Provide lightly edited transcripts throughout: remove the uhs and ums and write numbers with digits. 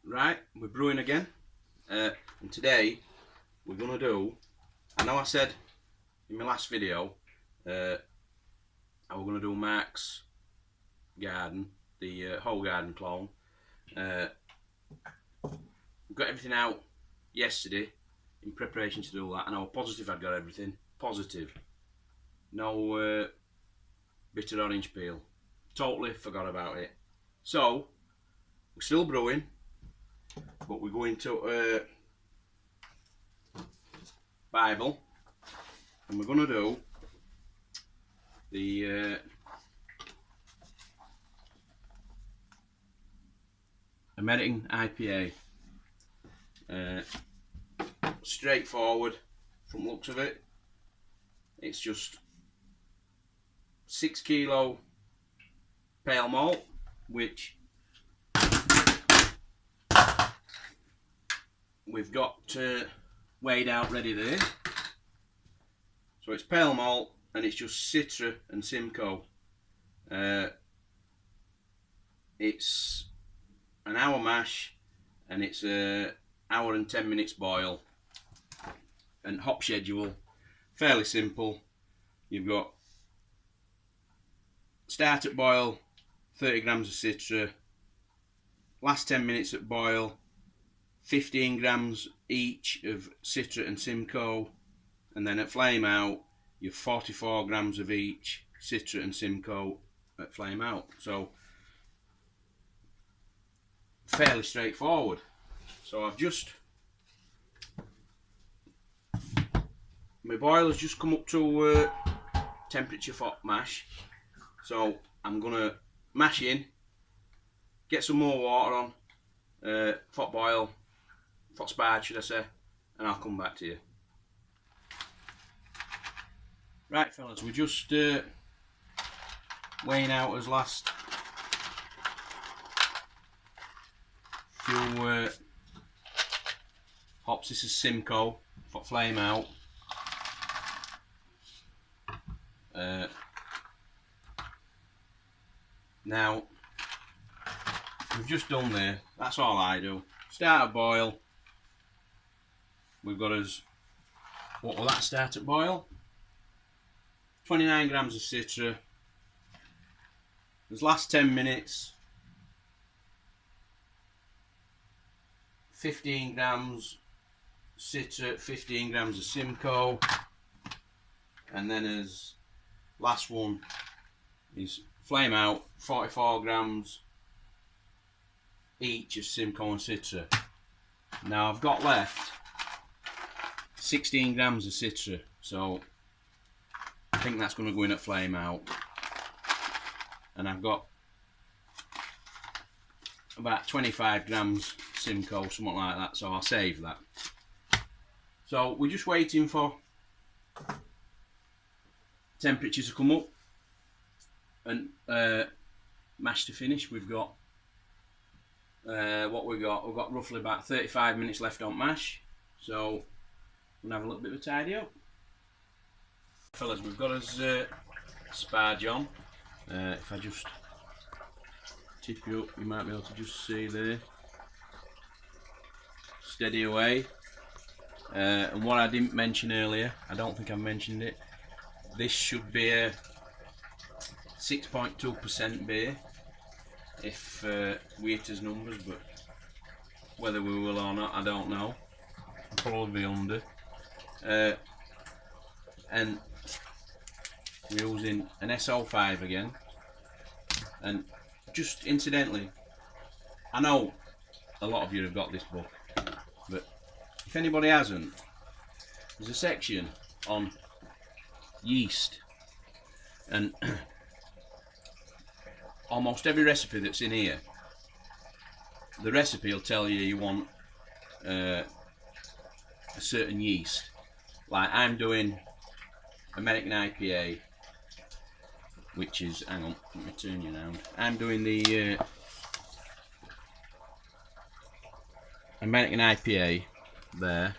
Right, we're brewing again, and today we're going to do, I know I said in my last video I was going to do Mark's garden, the whole garden clone. We got everything out yesterday in preparation to do that, and I was positive I'd got everything, positive. No bitter orange peel, totally forgot about it. So we're still brewing, but we're going to Bible, and we're going to do the American IPA. Straightforward from looks of it. It's just 6 kilo pale malt, which we've got weighed out ready there. So it's pale malt and it's just Citra and Simcoe. It's an hour mash and it's an hour and 10 minutes boil. And hop schedule, fairly simple. You've got start at boil, 30 grams of Citra, last 10 minutes at boil, 15 grams each of Citra and Simcoe, and then at flame out, you've 44 grams of each Citra and Simcoe at flame out. So fairly straightforward. So I've just, my boil has just come up to temperature for mash, so I'm gonna mash in, get some more water on, hot boil, hot sparge should I say, and I'll come back to you. Right fellas, we're just weighing out as last few hops. This is Simcoe for flame out. Now we've just done there, that's all I do. Start at boil, we've got us, what will that start at boil? 29 grams of Citra. This last 10 minutes, 15 grams Citra, 15 grams of Simcoe, and then as last one is flame out, 44 grams each of Simcoe and Citra. Now I've got left 16 grams of Citra, so I think that's going to go in at flame out, and I've got about 25 grams Simcoe, something like that, so I'll save that. So we're just waiting for temperature to come up and mash to finish. We've got what we've got roughly about 35 minutes left on mash, so we'll have a little bit of a tidy up. Fellas, we've got us sparge on. If I just tip you up, you might be able to just see there. Steady away. And what I didn't mention earlier, I don't think I mentioned it, this should be a 6.2% beer if we hit his numbers, but whether we will or not, I don't know. Probably under. And we're using an SO5 again. And just incidentally, I know a lot of you have got this book, but if anybody hasn't, there's a section on yeast, and almost every recipe that's in here, the recipe will tell you you want a certain yeast. Like I'm doing American IPA, which is, hang on, let me turn you around. I'm doing the American IPA there,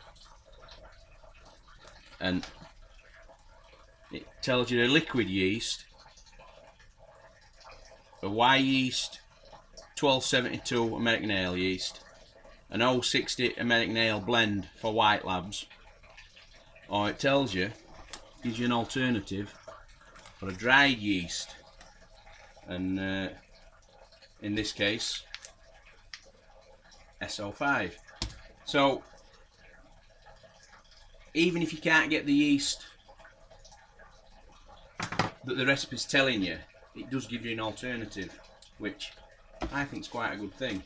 and it tells you the liquid yeast, a Y yeast, 1272 American ale yeast, an 060 American Ale blend for White Labs, or it tells you, gives you an alternative for a dried yeast, and in this case SO5. So even if you can't get the yeast that the recipe's telling you, it does give you an alternative, which I think is quite a good thing.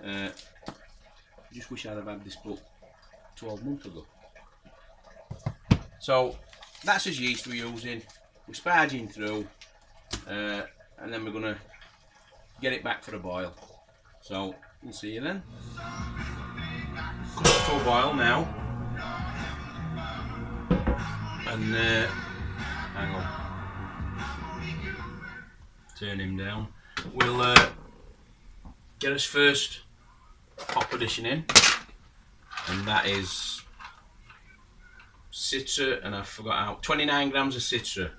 I just wish I'd have had this book 12 months ago. So that's his yeast we're using. We're sparging through, and then we're going to get it back for a boil. So we'll see you then. Come up to a boil now, and hang on, turn him down. We'll get us first hop addition in, and that is Citra, and I forgot how, 29 grams of Citra.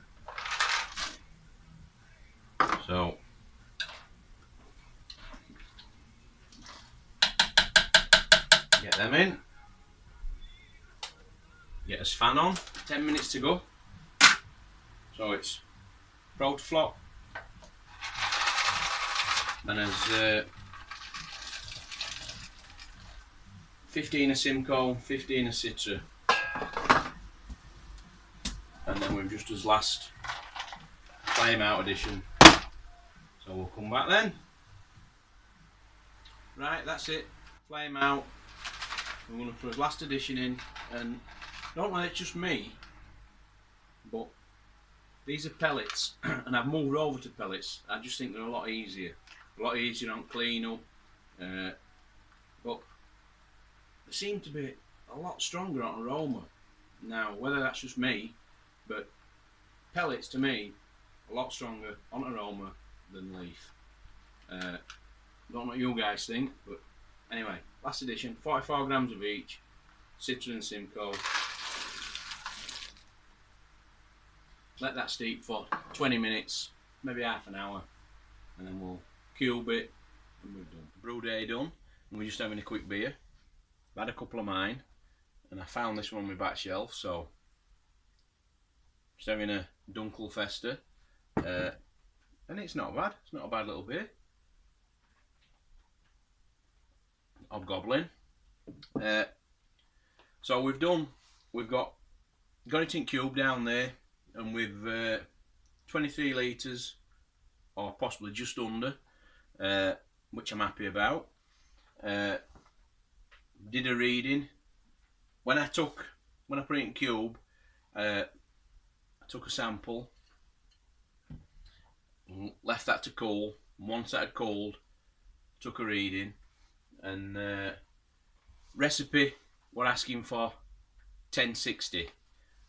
So get them in, get us fan on, 10 minutes to go. So it's Brew flop, and there's 15 of Simcoe, 15 of Citra, and then we've just as last flame out addition. So we'll come back then. Right, that's it, flame out. We're going to put his last addition in, and don't know, it's just me, but these are pellets, and I've moved over to pellets. I just think they're a lot easier on clean up, but they seem to be a lot stronger on aroma. Now, whether that's just me, but pellets to me a lot stronger on aroma than leaf. Don't know what you guys think, but anyway, last edition, 44 grams of each, Citra and Simcoe. Let that steep for 20 minutes, maybe half an hour, and then we'll cube it, and we're done. Brew day done, and we're just having a quick beer. I've had a couple of mine, and I found this one on my back shelf, so just having a Dunkel Fester, and it's not bad. It's not a bad little beer. Hobgoblin. So we've got it in cube down there, and with 23 litres, or possibly just under, which I'm happy about. Did a reading. When I put it in cube, I took a sample, left that to cool. Once that had cooled, took a reading, and recipe we're asking for 1060.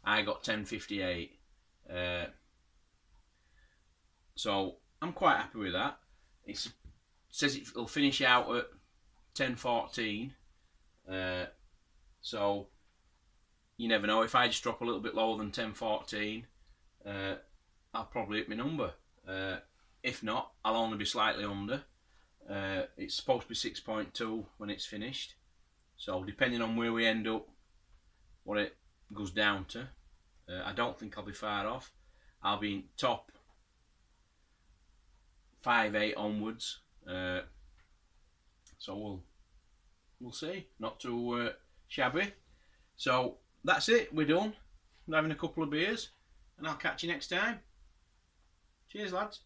I got 1058. So I'm quite happy with that. It says it'll finish out at 1014. So you never know. If I just drop a little bit lower than 1014, I'll probably hit my number. If not, I'll only be slightly under. It's supposed to be 6.2 when it's finished. So depending on where we end up, what it goes down to, I don't think I'll be far off. I'll be in top 5-8 onwards. So we'll see. Not too shabby. So that's it. We're done. I'm having a couple of beers, and I'll catch you next time. Cheers, lads.